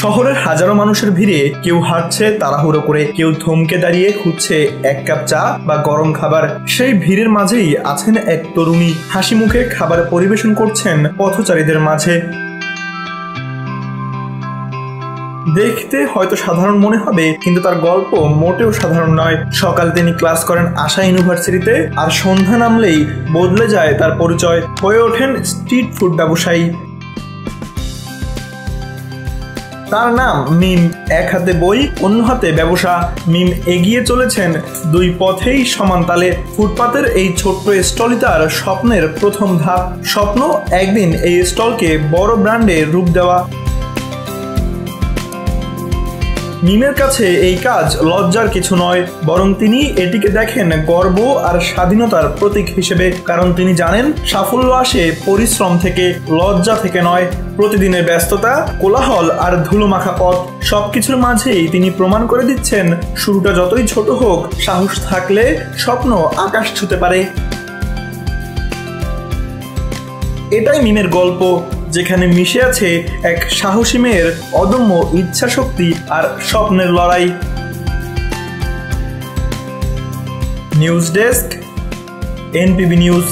শহরের হাজারো মানুষের ভিড়ে কেউ হাঁটছে তাড়াহুড়ো করে, কেউ থমকে দাঁড়িয়ে খুঁজছে এক কাপ চা বা গরম খাবার। সেই ভিড়ের মাঝেই আছেন এক তরুণী, হাসি মুখে খাবার পরিবেশন করছেন পথচারীদের মাঝে। দেখতে হয়তো সাধারণ মনে হবে, কিন্তু তার গল্প মোটেও সাধারণ নয়। সকাল তিনি ক্লাস করেন আশা ইউনিভার্সিটিতে, আর সন্ধ্যা নামলেই বদলে যায় তার পরিচয়, হয়ে ওঠেন স্ট্রিট ফুড ব্যবসায়ী। তার নাম মিম। এক হাতে বই, অন্য হাতে ব্যবসা। মিম এগিয়ে চলেছেন দুই পথেই সমান তালে। ফুটপাতের এই ছোট্ট স্টলই তার স্বপ্নের প্রথম ধাপ। স্বপ্ন একদিন এই স্টলকে বড় ব্র্যান্ডে রূপ দেওয়া। মিমের কাছে এই কাজ লজ্জার কিছু নয়, বরং তিনি এটিকে দেখেন গর্ব আর স্বাধীনতার প্রতীক হিসেবে। কারণ তিনি জানেন সাফল্য আসে পরিশ্রম থেকে, লজ্জা থেকে নয়। প্রতিদিনের ব্যস্ততা, কোলাহল আর ধুলোমাখা পথ, সবকিছুর মাঝেই তিনি প্রমাণ করে দিচ্ছেন শুরুটা যতই ছোট হোক, সাহস থাকলে স্বপ্ন আকাশ ছুঁতে পারে। এটাই মিমের গল্প, যেখানে মিশে আছে এক সাহসী মেয়ের অদম্য ইচ্ছাশক্তি আর স্বপ্নের লড়াই। News desk, এনপিবি news.